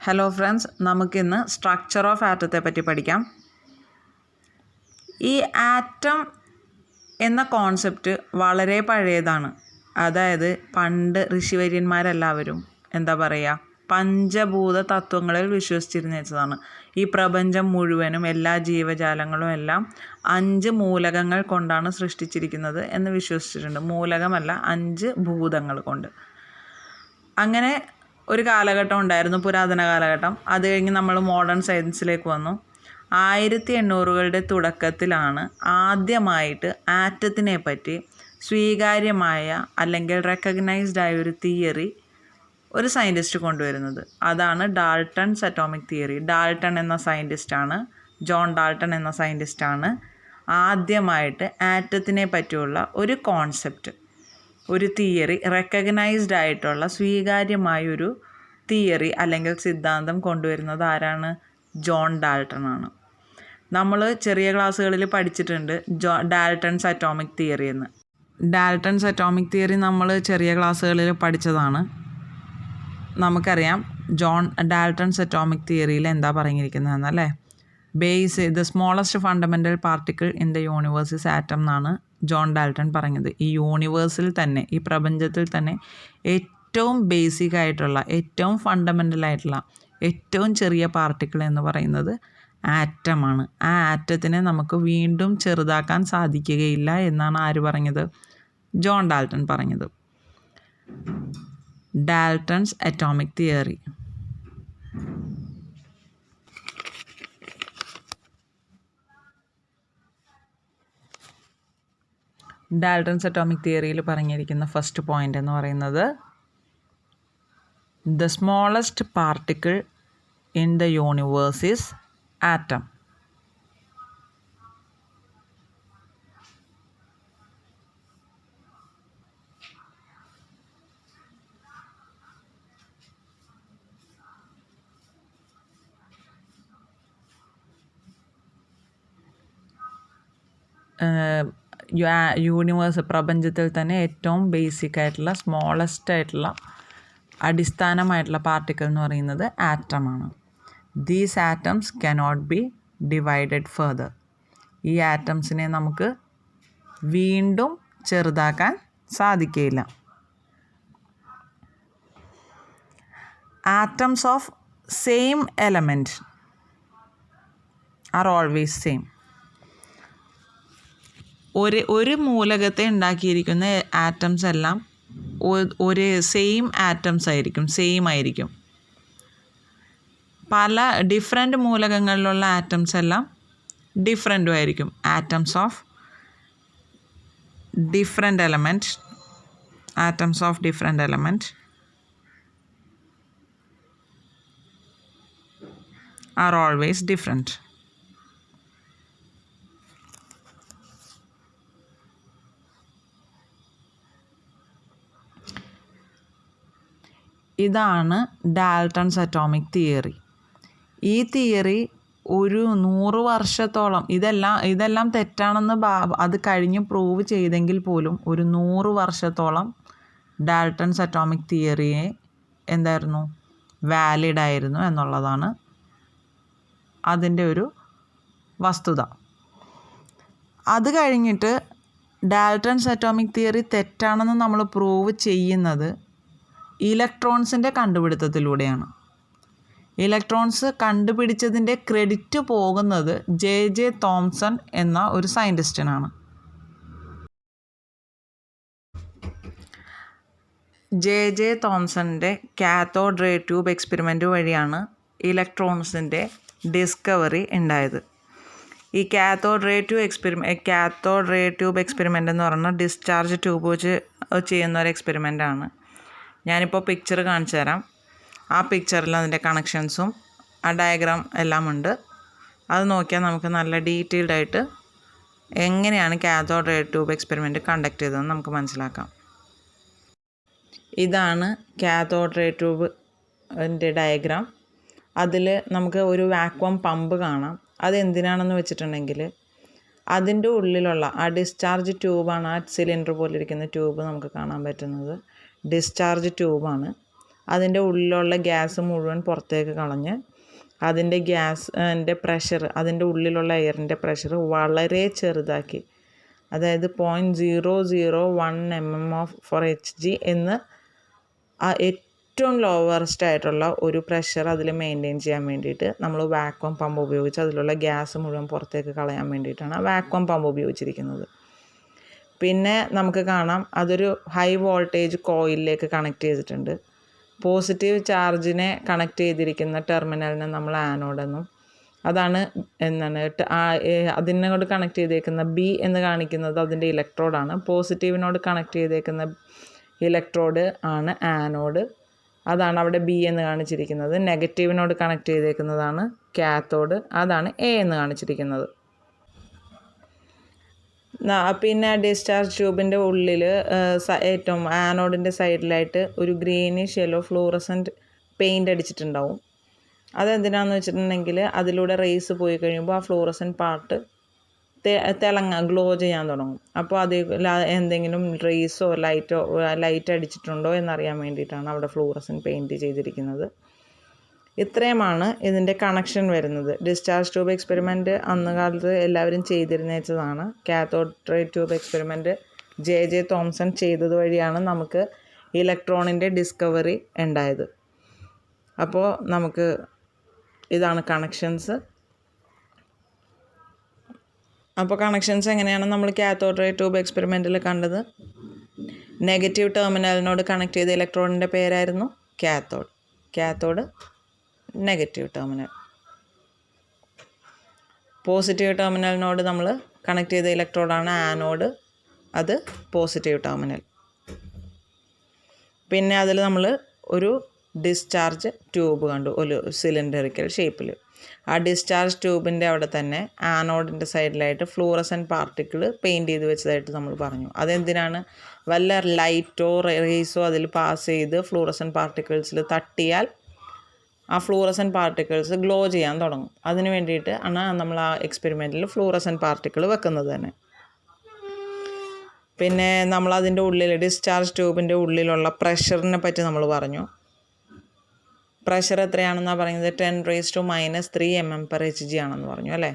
Hello friends, നമുക്കിന്ന് structure of ആറ്റത്തെ പറ്റി പഠിക്കാം. ഈ ആറ്റം എന്ന കോൺസെപ്റ്റ് വളരെ പഴയതാണ്. അതായത് പണ്ട് ഋഷിവര്യന്മാരെല്ലാവരും പഞ്ചഭൂത തത്വങ്ങളിൽ വിശ്വസിച്ചിരുന്നതാണ്. ഈ പ്രപഞ്ചം മുഴുവനും എല്ലാ ജീവജാലങ്ങളും എല്ലാം 5 മൂലകങ്ങൾ കൊണ്ടാണ് സൃഷ്ടിച്ചിരിക്കുന്നത് എന്ന് വിശ്വസിച്ചിട്ടുണ്ട്. മൂലകമല്ല, 5 ഭൂതങ്ങൾ കൊണ്ട്. അങ്ങനെ ഒരു കാലഘട്ടം ഉണ്ടായിരുന്നു, പുരാതന കാലഘട്ടം. അത് കഴിഞ്ഞ് നമ്മൾ മോഡേൺ സയൻസിലേക്ക് വന്നു. 1800കളുടെ തുടക്കത്തിലാണ് ആദ്യമായിട്ട് ആറ്റത്തിനെ പറ്റി സ്വീകാര്യമായ അല്ലെങ്കിൽ റെക്കഗ്നൈസ്ഡ് ആയ ഒരു തിയറി ഒരു സയൻറ്റിസ്റ്റ് കൊണ്ടുവരുന്നത്. അതാണ് ഡാൾട്ടൺസ് അറ്റോമിക് തിയറി. ഡാൾട്ടൺ എന്ന സയൻറ്റിസ്റ്റാണ്, ജോൺ ഡാൾട്ടൺ എന്ന സയൻറ്റിസ്റ്റാണ് ആദ്യമായിട്ട് ആറ്റത്തിനെ പറ്റിയുള്ള ഒരു കോൺസെപ്റ്റ്, ഒരു തിയറി, റെക്കഗ്നൈസ്ഡ് ആയിട്ടുള്ള സ്വീകാര്യമായൊരു തിയറി അല്ലെങ്കിൽ സിദ്ധാന്തം കൊണ്ടുവരുന്നത് ആരാണ്? ജോൺ ഡാൾട്ടൺ ആണ്. നമ്മൾ ചെറിയ ക്ലാസ്സുകളിൽ പഠിച്ചിട്ടുണ്ട് ഡാൾട്ടൺസ് അറ്റോമിക് തിയറി എന്ന്. ഡാൾട്ടൺസ് അറ്റോമിക് തിയറി നമ്മൾ ചെറിയ ക്ലാസ്സുകളിൽ പഠിച്ചതാണ്. നമുക്കറിയാം ഡാൾട്ടൺസ് അറ്റോമിക് തിയറിയിൽ എന്താ പറഞ്ഞിരിക്കുന്നതെന്നല്ലേ. The smallest fundamental particle in the universe is atom എന്നാണ് ജോൺ ഡാൾട്ടൺ പറഞ്ഞത്. ഈ യൂണിവേഴ്സിൽ തന്നെ, ഈ പ്രപഞ്ചത്തിൽ തന്നെ ഏറ്റവും ബേസിക് ആയിട്ടുള്ള, ഏറ്റവും ഫണ്ടമെൻ്റൽ ആയിട്ടുള്ള, ഏറ്റവും ചെറിയ പാർട്ടിക്കിൾ എന്ന് പറയുന്നത് ആറ്റമാണ്. ആ ആറ്റത്തിനെ നമുക്ക് വീണ്ടും ചെറുതാക്കാൻ സാധിക്കുകയില്ല എന്നാണ് ആര് പറഞ്ഞത്? ജോൺ ഡാൾട്ടൺ പറഞ്ഞത്. Dalton's atomic theory. Dalton's atomic തിയറിയിൽ പറഞ്ഞിരിക്കുന്ന ഫസ്റ്റ് പോയിൻ്റ് എന്ന് പറയുന്നത് the smallest particle in the universe is atom. Universe, പ്രപഞ്ചത്തിൽ തന്നെ ഏറ്റവും ബേസിക് ആയിട്ടുള്ള, സ്മോളസ്റ്റ് ആയിട്ടുള്ള, അടിസ്ഥാനമായിട്ടുള്ള പാർട്ടിക്കിൾ എന്ന് പറയുന്നത് ആറ്റമാണ്. These atoms cannot be divided further. ഈ ആറ്റംസിനെ നമുക്ക് വീണ്ടും ചെറുതാക്കാൻ സാധിക്കില്ല. Atoms of same element are always same. ഒരു മൂലകത്തെ ഉണ്ടാക്കിയിരിക്കുന്ന ആറ്റംസ് എല്ലാം ഒരു സെയിം ആറ്റംസ് ആയിരിക്കും, സെയിം ആയിരിക്കും. പല ഡിഫറെൻ്റ് മൂലകങ്ങളിലുള്ള ആറ്റംസ് എല്ലാം ഡിഫറെൻറ്റും ആയിരിക്കും. Atoms of different element, atoms of different element are always different. ഇതാണ് ഡാൾട്ടൺസ് അറ്റോമിക് തിയറി. ഈ തിയറി ഒരു 100 വർഷത്തോളം, ഇതെല്ലാം തെറ്റാണെന്ന് അത് കഴിഞ്ഞ് പ്രൂവ് ചെയ്തെങ്കിൽ പോലും ഒരു 100 വർഷത്തോളം ഡാൾട്ടൺസ് അറ്റോമിക് തിയറിയെ വാലിഡ് ആയിരുന്നു എന്നുള്ളതാണ് അതിൻ്റെ ഒരു വസ്തുത. അത് കഴിഞ്ഞിട്ട് ഡാൾട്ടൺസ് അറ്റോമിക് തിയറി തെറ്റാണെന്ന് നമ്മൾ പ്രൂവ് ചെയ്യുന്നത് ഇലക്ട്രോൺസിൻ്റെ കണ്ടുപിടുത്തത്തിലൂടെയാണ്. ഇലക്ട്രോൺസ് കണ്ടുപിടിച്ചതിൻ്റെ ക്രെഡിറ്റ് പോകുന്നത് ജെ തോംസൺ എന്ന ഒരു സയൻറ്റിസ്റ്റിനാണ്. ജെ തോംസണിൻ്റെ കാത്തോഡ് റേ ട്യൂബ് എക്സ്പെരിമെൻ്റ് വഴിയാണ് ഇലക്ട്രോൺസിൻ്റെ ഡിസ്കവറി ഉണ്ടായത്. ഈ കാത്തോഡ് റേ ട്യൂബ് എക്സ്പെരിമെൻ്റ് എന്ന് പറഞ്ഞാൽ ഡിസ്ചാർജ് ട്യൂബ് വെച്ച് ചെയ്യുന്ന ഒരു എക്സ്പെരിമെൻ്റാണ്. ഞാനിപ്പോൾ പിക്ചർ കാണിച്ചു തരാം. ആ പിക്ചറിൽ അതിൻ്റെ കണക്ഷൻസും ആ ഡയഗ്രാം എല്ലാം ഉണ്ട്. അത് നോക്കിയാൽ നമുക്ക് നല്ല ഡീറ്റെയിൽഡ് ആയിട്ട് എങ്ങനെയാണ് cathode ray tube experiment conduct ചെയ്തതെന്ന് നമുക്ക് മനസ്സിലാക്കാം. ഇതാണ് കാത്തോഡ് റേ ട്യൂബിൻ്റെ ഡയഗ്രാം. അതിൽ നമുക്ക് ഒരു വാക്വം പമ്പ് കാണാം. അത് എന്തിനാണെന്ന് വെച്ചിട്ടുണ്ടെങ്കിൽ അതിൻ്റെ ഉള്ളിലുള്ള ആ ഡിസ്ചാർജ് ട്യൂബാണ്. ആ സിലിണ്ടർ പോലെ ഇരിക്കുന്ന ട്യൂബ് നമുക്ക് കാണാൻ പറ്റുന്നത് ഡിസ്ചാർജ് ട്യൂബാണ്. അതിൻ്റെ ഉള്ളിലുള്ള ഗ്യാസ് മുഴുവൻ പുറത്തേക്ക് കളഞ്ഞ് അതിൻ്റെ ഗ്യാസിൻ്റെ പ്രഷർ, അതിൻ്റെ ഉള്ളിലുള്ള എയറിൻ്റെ പ്രഷർ വളരെ ചെറുതാക്കി, അതായത് 0.001 mm/Hg എന്ന് ഏറ്റവും ലോവസ്റ്റ് ആയിട്ടുള്ള ഒരു പ്രഷർ അതിൽ മെയിൻറ്റെയിൻ ചെയ്യാൻ വേണ്ടിയിട്ട് നമ്മൾ വാക്വം പമ്പ് ഉപയോഗിച്ച് അതിലുള്ള ഗ്യാസ് മുഴുവൻ പുറത്തേക്ക് കളയാൻ വേണ്ടിയിട്ടാണ് വാക്വം പമ്പ് ഉപയോഗിച്ചിരിക്കുന്നത്. പിന്നെ നമുക്ക് കാണാം അതൊരു ഹൈ വോൾട്ടേജ് കോയിലിലേക്ക് കണക്ട് ചെയ്തിട്ടുണ്ട്. പോസിറ്റീവ് ചാർജിനെ കണക്ട് ചെയ്തിരിക്കുന്ന ടെർമിനലിനെ നമ്മൾ ആനോഡ് എന്നും, അതാണ് അതിനോട് കണക്ട് ചെയ്തേക്കുന്ന ബി എന്ന് കാണിക്കുന്നത് അതിൻ്റെ ഇലക്ട്രോഡാണ്. പോസിറ്റീവിനോട് കണക്ട് ചെയ്തേക്കുന്ന ഇലക്ട്രോഡ് ആണ് ആനോഡ്, അതാണ് അവിടെ ബി എന്ന് കാണിച്ചിരിക്കുന്നത്. നെഗറ്റീവിനോട് കണക്ട് ചെയ്തേക്കുന്നതാണ് കാത്തോഡ്, അതാണ് എ എന്ന് കാണിച്ചിരിക്കുന്നത്. പിന്നെ ഡിസ്ചാർജ് ട്യൂബിൻ്റെ ഉള്ളിൽ ഏറ്റവും ആനോഡിൻ്റെ സൈഡിലായിട്ട് ഒരു ഗ്രീനിഷ് യെല്ലോ ഫ്ലൂറസൻറ്റ് പെയിൻ്റ് അടിച്ചിട്ടുണ്ടാവും. അതെന്തിനാണെന്ന് വെച്ചിട്ടുണ്ടെങ്കിൽ അതിലൂടെ റേസ് പോയി കഴിയുമ്പോൾ ആ ഫ്ലൂറസൻറ്റ് പാർട്ട് ഗ്ലോ ചെയ്യാൻ തുടങ്ങും. അപ്പോൾ അതിൽ എന്തെങ്കിലും റേസോ ലൈറ്റ് അടിച്ചിട്ടുണ്ടോ എന്നറിയാൻ വേണ്ടിയിട്ടാണ് അവിടെ ഫ്ലൂറസൻറ്റ് പെയിൻറ്റ് ചെയ്തിരിക്കുന്നത്. ഇത്രയുമാണ് ഇതിൻ്റെ കണക്ഷൻ വരുന്നത്. ഡിസ്ചാർജ് ട്യൂബ് എക്സ്പെരിമെൻറ്റ് അന്ന് കാലത്ത് എല്ലാവരും ചെയ്തിരുന്നതാണ്. Cathode ray tube experiment J Thomson ചെയ്തത് വഴിയാണ് നമുക്ക് ഇലക്ട്രോണിൻ്റെ ഡിസ്കവറി ഉണ്ടായത്. അപ്പോൾ നമുക്ക് ഇതാണ് കണക്ഷൻസ്. അപ്പോൾ കണക്ഷൻസ് എങ്ങനെയാണ് നമ്മൾ കാത്തോഡ് റേ ട്യൂബ് എക്സ്പെരിമെൻറ്റിൽ കണ്ടത്? നെഗറ്റീവ് ടെർമിനലിനോട് കണക്ട് ചെയ്ത ഇലക്ട്രോണിൻ്റെ പേരായിരുന്നു കാത്തോഡ് നെഗറ്റീവ് ടെർമിനൽ. പോസിറ്റീവ് ടെർമിനലിനോട് നമ്മൾ കണക്ട് ചെയ്ത ഇലക്ട്രോഡാണ് ആനോഡ്, അത് പോസിറ്റീവ് ടെർമിനൽ. പിന്നെ അതിൽ നമ്മൾ ഒരു ഡിസ്ചാർജ് ട്യൂബ് കണ്ടു, ഒരു സിലിണ്ടറിക്കൽ ഷേപ്പിൽ. ആ ഡിസ്ചാർജ് ട്യൂബിൻ്റെ അവിടെ തന്നെ ആനോഡിൻ്റെ സൈഡിലായിട്ട് ഫ്ലൂറസൻറ്റ് പാർട്ടിക്കിൾ പെയിൻറ്റ് ചെയ്ത് വെച്ചതായിട്ട് നമ്മൾ പറഞ്ഞു. അതെന്തിനാണ്? വല്ല ലൈറ്റോ റേസോ അതിൽ പാസ് ചെയ്ത് ഫ്ലൂറസൻറ്റ് പാർട്ടിക്കിൾസിൽ തട്ടിയാൽ ആ ഫ്ലൂറസൻറ്റ് പാർട്ടിക്കിൾസ് ഗ്ലോ ചെയ്യാൻ തുടങ്ങും. അതിന് വേണ്ടിയിട്ട് ആണ് നമ്മൾ ആ എക്സ്പെരിമെൻറ്റിൽ ഫ്ലൂറസൻറ്റ് പാർട്ടിക്കിൾ വെക്കുന്നത് തന്നെ. പിന്നെ നമ്മളതിൻ്റെ ഉള്ളിൽ ഡിസ്ചാർജ് ട്യൂബിൻ്റെ ഉള്ളിലുള്ള പ്രഷറിനെ പറ്റി നമ്മൾ പറഞ്ഞു. പ്രഷർ എത്രയാണെന്നാണ് പറയുന്നത്? 10⁻³ mm/Hg ആണെന്ന് പറഞ്ഞു അല്ലേ?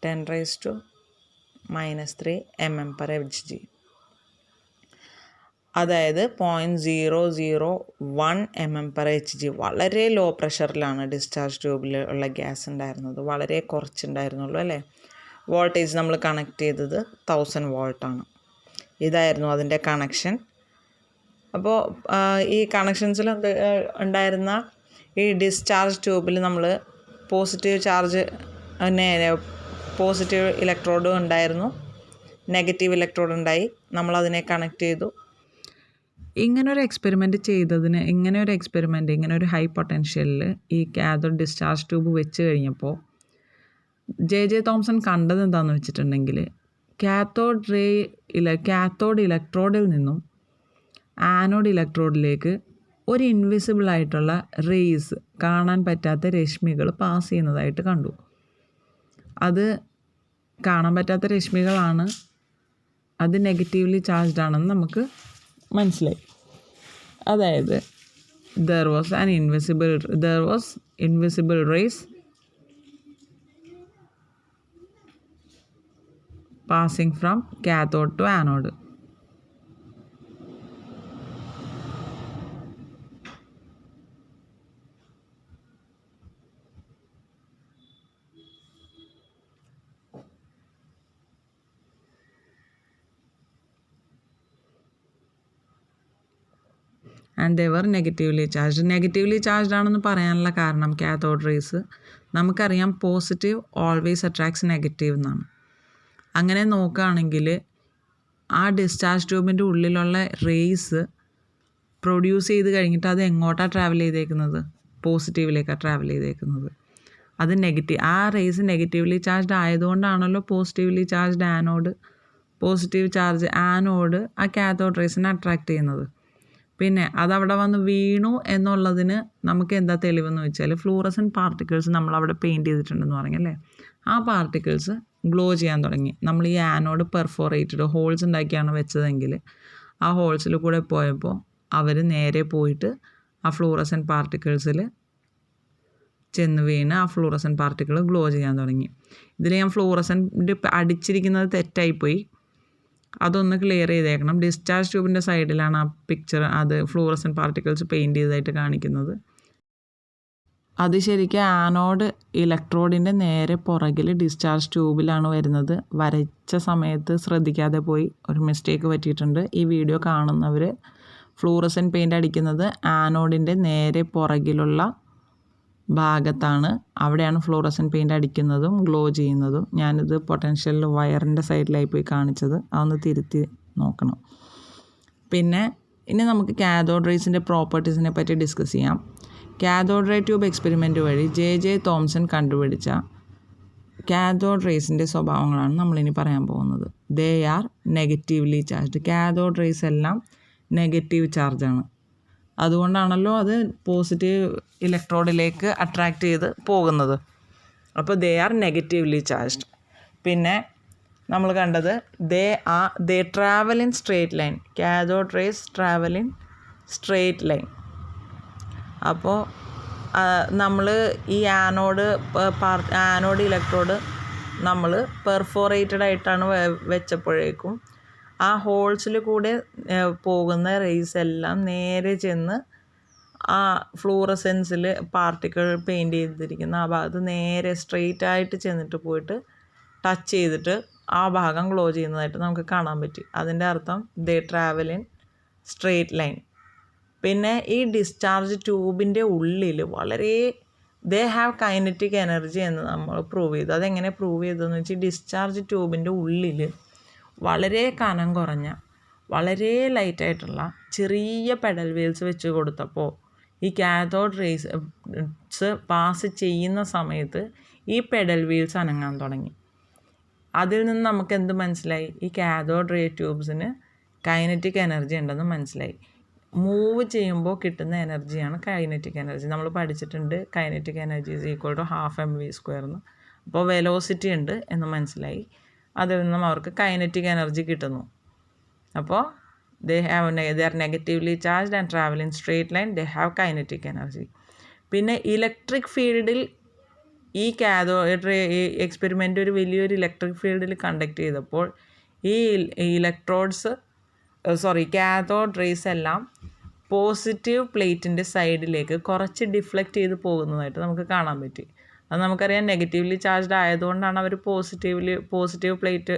10⁻³ mm/Hg, അതായത് 0.001 mm/Hg. വളരെ ലോ പ്രഷറിലാണ് ഡിസ്ചാർജ് ട്യൂബിൽ ഉള്ള ഗ്യാസ് ഉണ്ടായിരുന്നത്, വളരെ കുറച്ചുണ്ടായിരുന്നുള്ളൂ അല്ലേ? വോൾട്ടേജ് നമ്മൾ കണക്ട് ചെയ്തത് 1000 വോൾട്ടാണ്. ഇതായിരുന്നു അതിൻ്റെ കണക്ഷൻ. അപ്പോൾ ഈ കണക്ഷൻസിൽ ഉണ്ടായിരുന്ന ഈ ഡിസ്ചാർജ് ട്യൂബിൽ നമ്മൾ പോസിറ്റീവ് ഇലക്ട്രോഡ് ഉണ്ടായിരുന്നു, നെഗറ്റീവ് ഇലക്ട്രോഡ് ഉണ്ടായി, നമ്മളതിനെ കണക്ട് ചെയ്തു. ഇങ്ങനൊരു എക്സ്പെരിമെൻറ്റ് ഹൈ പൊട്ടൻഷ്യലിൽ ഈ കാഥോഡ് ഡിസ്ചാർജ് ട്യൂബ് വെച്ച് കഴിഞ്ഞപ്പോൾ ജെ തോംസൺ കണ്ടത് എന്താണെന്ന് വെച്ചിട്ടുണ്ടെങ്കിൽ കാത്തോഡ് ഇലക്ട്രോഡിൽ നിന്നും ആനോഡ് ഇലക്ട്രോഡിലേക്ക് ഒരു ഇൻവിസിബിളായിട്ടുള്ള റേസ്, കാണാൻ പറ്റാത്ത രശ്മികൾ പാസ് ചെയ്യുന്നതായിട്ട് കണ്ടു. അത് കാണാൻ പറ്റാത്ത രശ്മികളാണ്, അത് നെഗറ്റീവ്ലി ചാർജ്ഡ് ആണെന്ന് നമുക്ക് മനസ്സിലായി. അതായത് there was invisible rays passing from cathode to anode. And they were negatively charged. Negatively charged ആണെന്ന് പറയാനുള്ള കാരണം കാത്തോഡ് റേസ് നമുക്കറിയാം പോസിറ്റീവ് ഓൾവേസ് അട്രാക്ട്സ് നെഗറ്റീവ് എന്നാണ്. അങ്ങനെ നോക്കുകയാണെങ്കിൽ ആ ഡിസ്ചാർജ് ട്യൂബിൻ്റെ ഉള്ളിലുള്ള റേസ് പ്രൊഡ്യൂസ് ചെയ്ത് കഴിഞ്ഞിട്ട് അത് എങ്ങോട്ടാണ് ട്രാവൽ ചെയ്തേക്കുന്നത്? പോസിറ്റീവിലേക്കാണ് ട്രാവൽ ചെയ്തേക്കുന്നത്. അത് ആ റേസ് നെഗറ്റീവ്ലി ചാർജ്ഡ് ആയതുകൊണ്ടാണല്ലോ positively charged positive charge anode ആ കാത്തോഡ് റേസിനെ അട്രാക്റ്റ് ചെയ്യുന്നത്. പിന്നെ അതവിടെ വന്ന് വീണു എന്നുള്ളതിന് നമുക്ക് എന്താ തെളിവെന്ന് വെച്ചാൽ ഫ്ലൂറസൻറ്റ് പാർട്ടിക്കിൾസ് നമ്മളവിടെ പെയിൻറ്റ് ചെയ്തിട്ടുണ്ടെന്ന് പറഞ്ഞല്ലേ, ആ പാർട്ടിക്കിൾസ് ഗ്ലോ ചെയ്യാൻ തുടങ്ങി. നമ്മൾ ഈ ആനോഡ് പെർഫോറേറ്റഡ് ഹോൾസ് ഉണ്ടാക്കിയാണ് വെച്ചതെങ്കിൽ ആ ഹോൾസിൽ കൂടെ പോയപ്പോൾ അവർ നേരെ പോയിട്ട് ആ ഫ്ലൂറസെൻറ്റ് പാർട്ടിക്കിൾസിൽ ചെന്ന് വീണ് ആ ഫ്ലൂറസെൻറ്റ് പാർട്ടിക്കിൾ ഗ്ലോ ചെയ്യാൻ തുടങ്ങി. ഇതിൽ ഞാൻ ഫ്ലൂറസെൻറ്റ് അടിച്ചിരിക്കുന്നത് തെറ്റായിപ്പോയി, അതൊന്ന് ക്ലിയർ ചെയ്തേക്കണം. ഡിസ്ചാർജ് ട്യൂബിൻ്റെ സൈഡിലാണ് ആ പിക്ചർ അത് ഫ്ലൂറസെൻറ്റ് പാർട്ടിക്കിൾസ് പെയിൻറ്റ് ചെയ്തതായിട്ട് കാണിക്കുന്നത്. അത് ശരിക്കും ആനോഡ് ഇലക്ട്രോഡിൻ്റെ നേരെ പുറകിൽ ഡിസ്ചാർജ് ട്യൂബിലാണ് വരുന്നത്. വരച്ച സമയത്ത് ശ്രദ്ധിക്കാതെ പോയി ഒരു മിസ്റ്റേക്ക് പറ്റിയിട്ടുണ്ട്. ഈ വീഡിയോ കാണുന്നവർ ഫ്ലൂറസെൻറ്റ് പെയിൻറ്റ് അടിക്കുന്നത് ആനോഡിൻ്റെ നേരെ പുറകിലുള്ള ഭാഗത്താണ്. അവിടെയാണ് ഫ്ലൂറസെൻറ്റ് പെയിൻറ്റ് അടിക്കുന്നതും ഗ്ലോ ചെയ്യുന്നതും. ഞാനിത് പൊട്ടൻഷ്യൽ വയറിൻ്റെ സൈഡിലായി പോയി കാണിച്ചത്, അതൊന്ന് തിരുത്തി നോക്കണം. പിന്നെ ഇനി നമുക്ക് കാഥോഡ് റേസിൻ്റെ പ്രോപ്പർട്ടീസിനെ പറ്റി ഡിസ്കസ് ചെയ്യാം. കാഥോഡ് റേ ട്യൂബ് എക്സ്പെരിമെൻ്റ് വഴി ജെ തോംസൺ കണ്ടുപിടിച്ച കാഥോഡ് റേസിൻ്റെ സ്വഭാവങ്ങളാണ് നമ്മളിനി പറയാൻ പോകുന്നത്. They are negatively charged. Cathode rays എല്ലാം നെഗറ്റീവ് ചാർജാണ്. അതുകൊണ്ടാണല്ലോ അത് പോസിറ്റീവ് ഇലക്ട്രോഡിലേക്ക് അട്രാക്റ്റ് ചെയ്ത് പോകുന്നത്. അപ്പോൾ ദേ ആർ നെഗറ്റീവ്ലി ചാർജ്ഡ്. പിന്നെ നമ്മൾ കണ്ടത് ദേ travel in straight line. Cathode rays travel in straight line. അപ്പോൾ നമ്മൾ ഈ ആനോഡ് ഇലക്ട്രോഡ് നമ്മൾ പെർഫോറേറ്റഡ് ആയിട്ടാണ് വെച്ചപ്പോഴേക്കും ആ ഹോൾസിൽ കൂടെ പോകുന്ന റേസ് എല്ലാം നേരെ ചെന്ന് ആ ഫ്ലൂറസെൻസിൽ പാർട്ടിക്കിൾ പെയിൻറ്റ് ചെയ്തിരിക്കുന്ന ആ ഭാഗത്ത് നേരെ സ്ട്രെയിറ്റ് ആയിട്ട് ചെന്നിട്ട് പോയിട്ട് ടച്ച് ചെയ്തിട്ട് ആ ഭാഗം ഗ്ലോ ചെയ്യുന്നതായിട്ട് നമുക്ക് കാണാൻ പറ്റി. അതിൻ്റെ അർത്ഥം ദേ ട്രാവൽ ഇൻ സ്ട്രെയിറ്റ് ലൈൻ. പിന്നെ ഈ ഡിസ്ചാർജ് ട്യൂബിൻ്റെ ഉള്ളിൽ ദേ ഹാവ് കൈനറ്റിക് എനർജി എന്ന് നമ്മൾ പ്രൂവ് ചെയ്തു. അതെങ്ങനെ പ്രൂവ് ചെയ്തതെന്ന് വെച്ചാൽ ഡിസ്ചാർജ് ട്യൂബിൻ്റെ ഉള്ളിൽ വളരെ കനം കുറഞ്ഞ വളരെ ലൈറ്റായിട്ടുള്ള ചെറിയ പെഡൽ വീൽസ് വെച്ച് കൊടുത്തപ്പോൾ ഈ കാഥോഡ് റേസ് പാസ് ചെയ്യുന്ന സമയത്ത് ഈ പെഡൽ വീൽസ് അനങ്ങാൻ തുടങ്ങി. അതിൽ നിന്ന് നമുക്ക് എന്ത് മനസ്സിലായി? ഈ കാഥോഡ് റേ ട്യൂബ്സിന് കൈനറ്റിക് എനർജി ഉണ്ടെന്ന് മനസ്സിലായി. മൂവ് ചെയ്യുമ്പോൾ കിട്ടുന്ന എനർജിയാണ് കൈനറ്റിക് എനർജി. നമ്മൾ പഠിച്ചിട്ടുണ്ട് kinetic energy is equal to 12 mv². അപ്പോൾ വെലോസിറ്റി ഉണ്ട് എന്ന് മനസ്സിലായി. അതിൽ നിന്നും അവർക്ക് കൈനറ്റിക് എനർജി കിട്ടുന്നു. അപ്പോൾ they are negatively charged and travel in straight line. They have kinetic energy. പിന്നെ ഇലക്ട്രിക് ഫീൽഡിൽ ഈ കാഥോഡ് എക്സ്പെരിമെൻ്റ് ഒരു വലിയൊരു ഇലക്ട്രിക് ഫീൽഡിൽ കണ്ടക്ട് ചെയ്തപ്പോൾ ഈ കാഥോഡ് റേസ് എല്ലാം പോസിറ്റീവ് പ്ലേറ്റിൻ്റെ സൈഡിലേക്ക് കുറച്ച് ഡിഫ്ലക്റ്റ് ചെയ്ത് പോകുന്നതായിട്ട് നമുക്ക് കാണാൻ പറ്റി. അത് നമുക്കറിയാം നെഗറ്റീവ്ലി ചാർജ്ഡ് ആയതുകൊണ്ടാണ് അവർ പോസിറ്റീവ് പ്ലേറ്റ്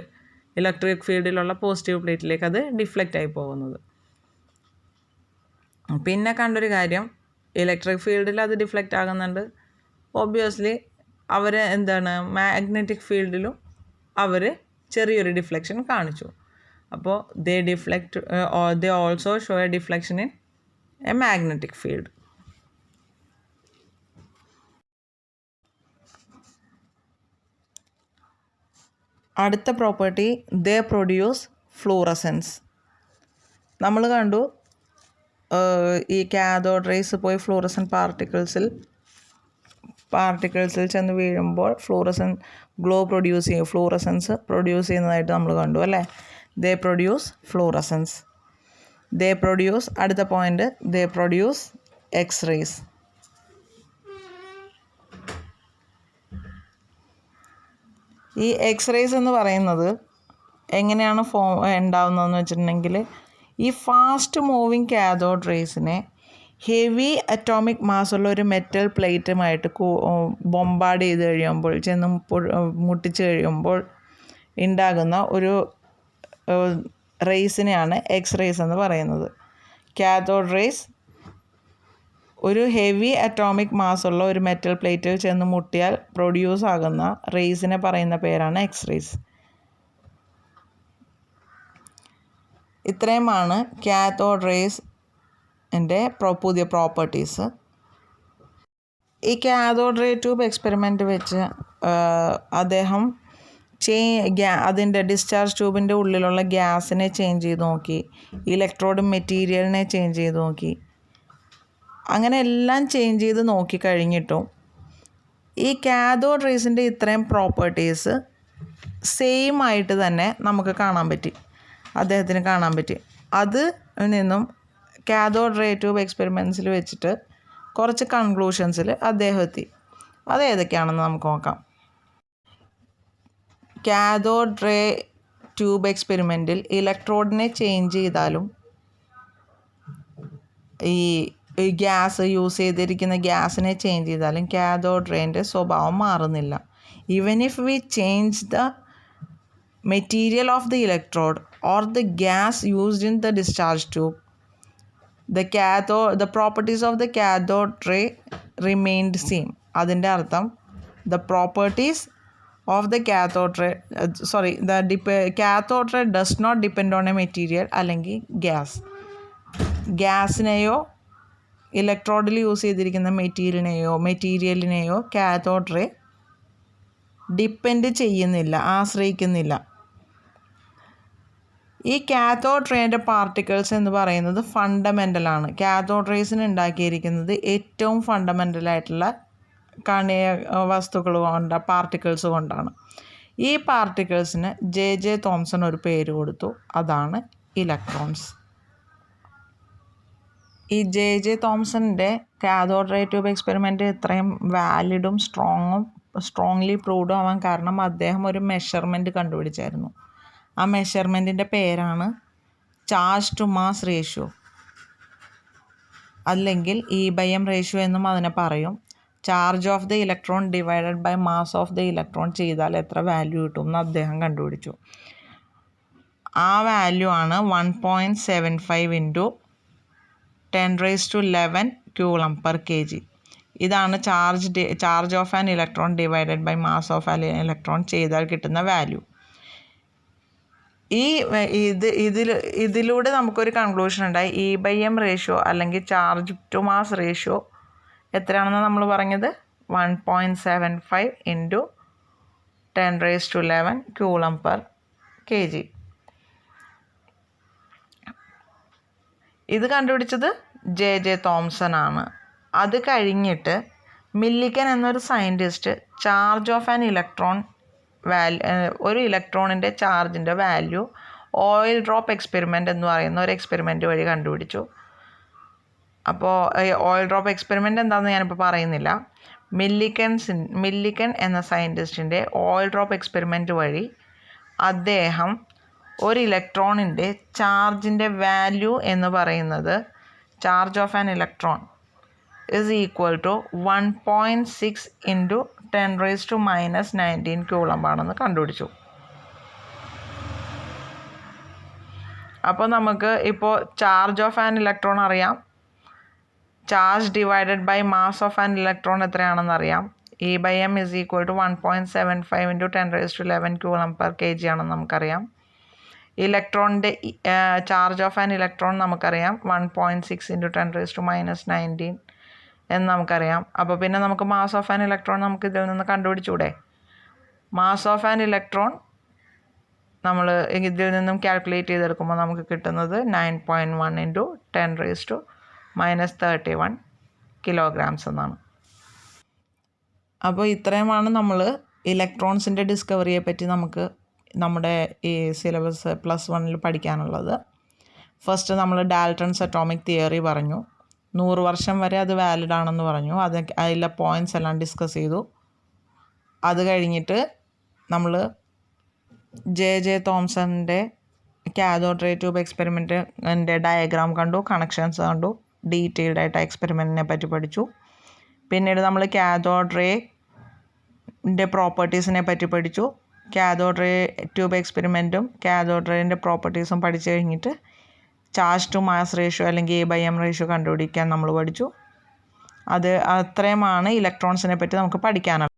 ഇലക്ട്രിക് ഫീൽഡിലുള്ള പോസിറ്റീവ് പ്ലേറ്റിലേക്ക് അത് ഡിഫ്ലക്റ്റ് ആയി പോകുന്നത്. പിന്നെ കണ്ടൊരു കാര്യം, ഇലക്ട്രിക് ഫീൽഡിൽ അത് ഡിഫ്ലക്റ്റ് ആകുന്നുണ്ട്. ഒബ്വിയസ്ലി അവർ മാഗ്നറ്റിക് ഫീൽഡിലും അവർ ചെറിയൊരു ഡിഫ്ലക്ഷൻ കാണിച്ചു. അപ്പോൾ they also show a deflection in a magnetic field. അടുത്ത പ്രോപ്പർട്ടി, they produce fluorescence. നമ്മൾ കണ്ടു ഈ കാഥോഡ് റേസ് പോയി ഫ്ലൂറസെൻറ്റ് പാർട്ടിക്കിൾസിൽ ചെന്ന് വീഴുമ്പോൾ ഫ്ലൂറസെൻസ് പ്രൊഡ്യൂസ് ചെയ്യുന്നതായിട്ട് നമ്മൾ കണ്ടു അല്ലേ. they produce fluorescence. അടുത്ത പോയിൻ്റ്, they produce X-rays. ഈ X-rays എന്ന് പറയുന്നത് എങ്ങനെയാണ് ഉണ്ടാവുന്നതെന്ന് വെച്ചിട്ടുണ്ടെങ്കിൽ, ഈ ഫാസ്റ്റ് മൂവിങ് കാഥോഡ് റേസിനെ ഹെവി അറ്റോമിക് മാസുള്ള ഒരു മെറ്റൽ പ്ലേറ്റുമായിട്ട് ബോംബാർഡ് ചെയ്ത് കഴിയുമ്പോൾ മുട്ടിച്ച് കഴിയുമ്പോൾ ഉണ്ടാകുന്ന ഒരു റേസിനെയാണ് X-rays എന്ന് പറയുന്നത്. കാഥോഡ് റേസ് ഒരു ഹെവി അറ്റോമിക് മാസുള്ള ഒരു മെറ്റൽ പ്ലേറ്റിൽ ചെന്ന് മുട്ടിയാൽ പ്രൊഡ്യൂസ് ആകുന്ന റേസിനെ പറയുന്ന പേരാണ് X-rays. ഇത്രയുമാണ് കാഥോഡ് റേസിൻ്റെ പുതിയ പ്രോപ്പർട്ടീസ്. ഈ കാഥോഡ് റേ ട്യൂബ് എക്സ്പെരിമെൻ്റ് വെച്ച് അദ്ദേഹം അതിൻ്റെ ഡിസ്ചാർജ് ട്യൂബിൻ്റെ ഉള്ളിലുള്ള ഗ്യാസിനെ ചേഞ്ച് ചെയ്ത് നോക്കി, ഇലക്ട്രോഡ് മെറ്റീരിയലിനെ ചേഞ്ച് ചെയ്ത് നോക്കി. അങ്ങനെ എല്ലാം ചേഞ്ച് ചെയ്ത് നോക്കി കഴിഞ്ഞിട്ടും ഈ കാഥോഡ് റേസിൻ്റെ ഇത്രയും പ്രോപ്പർട്ടീസ് സെയിം ആയിട്ട് തന്നെ നമുക്ക് കാണാൻ പറ്റി, അദ്ദേഹത്തിന് കാണാൻ പറ്റി. അത് നിന്നും കാഥോഡ് റേ ട്യൂബ് എക്സ്പെരിമെൻറ്റ്സിൽ വെച്ചിട്ട് കുറച്ച് കൺക്ലൂഷൻസിൽ അദ്ദേഹം എത്തി. അത് ഏതൊക്കെയാണെന്ന് നമുക്ക് നോക്കാം. കാഥോഡ് റേ ട്യൂബ് എക്സ്പെരിമെൻറ്റിൽ ഇലക്ട്രോഡിനെ ചേഞ്ച് ചെയ്താലും ഈ ഗ്യാസ് യൂസ് ചെയ്തിരിക്കുന്ന ഗ്യാസിനെ ചേഞ്ച് ചെയ്താലും കാഥോഡ് റേൻ്റെ സ്വഭാവം മാറുന്നില്ല. Even if we change the material of the electrode or the gas used in the discharge tube, the properties of the cathode ray remained same. അതിൻ്റെ അർത്ഥം the properties of the cathode ray cathode ray does not depend on a material അല്ലെങ്കിൽ ഗ്യാസിനെയോ ഇലക്ട്രോഡിൽ use ചെയ്തിരിക്കുന്ന മെറ്റീരിയലിനെയോ cathode ray depend ചെയ്യുന്നില്ല, ആശ്രയിക്കുന്നില്ല. ഈ cathode റേൻ്റെ particles എന്ന് പറയുന്നത് ഫണ്ടമെൻ്റലാണ്. Cathode റേസിന് ഉണ്ടാക്കിയിരിക്കുന്നത് ഏറ്റവും ഫണ്ടമെൻ്റലായിട്ടുള്ള വസ്തുക്കൾ പാർട്ടിക്കിൾസ് കൊണ്ടാണ്. ഈ പാർട്ടിക്കിൾസിന് ജെ തോംസൺ ഒരു പേര് കൊടുത്തു, അതാണ് ഇലക്ട്രോൺസ്. ഈ ജെ തോംസണിൻ്റെ കാഥോഡ് റേ ട്യൂബ് എക്സ്പെരിമെൻറ്റ് ഇത്രയും വാലിഡും സ്ട്രോങ്ലി പ്രൂവ്ഡും ആവാൻ കാരണം അദ്ദേഹം ഒരു മെഷർമെൻറ്റ് കണ്ടുപിടിച്ചായിരുന്നു. ആ മെഷർമെൻറ്റിൻ്റെ പേരാണ് ചാർജ് ടു മാസ് റേഷ്യോ, അല്ലെങ്കിൽ E/m റേഷ്യോ എന്നും അതിനെ പറയും. Charge of the electron divided by mass of the electron ചെയ്താൽ എത്ര വാല്യൂ കിട്ടും എന്ന് അദ്ദേഹം കണ്ടുപിടിച്ചു. ആ വാല്യൂ ആണ് 1.75 × 10⁻11 കൂളം പെർ kg. ഇതാണ് charge of an electron divided by mass of an electron ചെയ്താൽ കിട്ടുന്ന വാല്യൂ. ഇതിലൂടെ നമുക്കൊരു കൺക്ലൂഷൻ ഉണ്ടായി. E/m റേഷ്യോ അല്ലെങ്കിൽ ചാർജ് ടു മാസ് റേഷ്യോ എത്രയാണെന്ന് നമ്മൾ പറഞ്ഞത് 1.75 × 10⁻11 കൂളം പെർ kg. ഇത് കണ്ടുപിടിച്ചത് ജെ തോംസൺ ആണ്. അത് കഴിഞ്ഞിട്ട് മില്ലിക്കൻ എന്നൊരു scientist charge of an electron ഒരു ഇലക്ട്രോണിൻ്റെ ചാർജിൻ്റെ വാല്യൂ ഓയിൽ ഡ്രോപ്പ് എക്സ്പെരിമെൻ്റ് എന്ന് പറയുന്ന ഒരു എക്സ്പെരിമെൻ്റ് വഴി കണ്ടുപിടിച്ചു. അപ്പോൾ ഓയിൽ ഡ്രോപ്പ് എക്സ്പെരിമെൻ്റ് എന്താണെന്ന് ഞാനിപ്പോൾ പറയുന്നില്ല. മില്ലിക്കൻ എന്ന സയൻറ്റിസ്റ്റിൻ്റെ ഓയിൽ ഡ്രോപ്പ് എക്സ്പെരിമെൻ്റ് വഴി അദ്ദേഹം ഒരു ഇലക്ട്രോണിൻ്റെ ചാർജിൻ്റെ വാല്യൂ എന്ന് പറയുന്നത് charge of an electron is equal to 1.6 × 10⁻−19 coulomb ആണെന്ന് കണ്ടുപിടിച്ചു. അപ്പോൾ നമുക്ക് ഇപ്പോൾ ചാർജ് ഓഫ് ആൻ ഇലക്ട്രോൺ അറിയാം, charge divided by mass of an electron എത്രയാണെന്ന് അറിയാം. E/m is equal to 1.75 × 10⁻11 coulomb per kg ആണെന്ന് നമുക്കറിയാം. ഇലക്ട്രോണിൻ്റെ ചാർജ് ഓഫ് ആൻ ഇലക്ട്രോൺ നമുക്കറിയാം 1.6 × 10⁻−19 എന്ന് നമുക്കറിയാം. അപ്പോൾ പിന്നെ നമുക്ക് മാസ് ഓഫ് ആൻ ഇലക്ട്രോൺ നമുക്ക് ഇതിൽ നിന്ന് കണ്ടുപിടിച്ചൂടെ? മാസ് ഓഫ് ആൻ ഇലക്ട്രോൺ നമ്മൾ ഇതിൽ നിന്നും കാൽക്കുലേറ്റ് ചെയ്തെടുക്കുമ്പോൾ നമുക്ക് കിട്ടുന്നത് 9.1 × 10⁻−31 kilograms എന്നാണ്. അപ്പോൾ ഇത്രയുമാണ് നമ്മൾ ഇലക്ട്രോൺസിൻ്റെ ഡിസ്കവറിയെ പറ്റി നമുക്ക് നമ്മുടെ ഈ സിലബസ് +1 പഠിക്കാനുള്ളത്. ഫസ്റ്റ് നമ്മൾ ഡാൽട്ടൺസ് അറ്റോമിക് തിയറി പറഞ്ഞു. 100 വർഷം വരെ അത് വാലിഡ് ആണെന്ന് പറഞ്ഞു. അതിലെ പോയിൻറ്റ്സ് എല്ലാം ഡിസ്കസ് ചെയ്തു. അത് കഴിഞ്ഞിട്ട് നമ്മൾ ജെ തോംസണിൻ്റെ കാഥോഡ് റേ ട്യൂബ് എക്സ്പെരിമെൻറ്റിൻ്റെ ഡയഗ്രാം കണ്ടു, കണക്ഷൻസ് കണ്ടു, ഡീറ്റെയിൽഡ് ആയിട്ട് എക്സ്പെരിമെൻറ്റിനെ പറ്റി പഠിച്ചു. പിന്നീട് നമ്മൾ കാഥോഡ് റേൻ്റെ പ്രോപ്പർട്ടീസിനെ പറ്റി പഠിച്ചു. കാഥോഡ് റേ ട്യൂബ് എക്സ്പെരിമെൻറ്റും കാഥോഡ് റേൻ്റെ പ്രോപ്പർട്ടീസും പഠിച്ചു കഴിഞ്ഞിട്ട് ചാർജ് ടു മാസ് റേഷ്യോ അല്ലെങ്കിൽ E/m റേഷ്യോ കണ്ടുപിടിക്കാൻ നമ്മൾ പഠിച്ചു. അത്രയുമാണ് ഇലക്ട്രോൺസിനെ പറ്റി നമുക്ക് പഠിക്കാനുള്ളത്.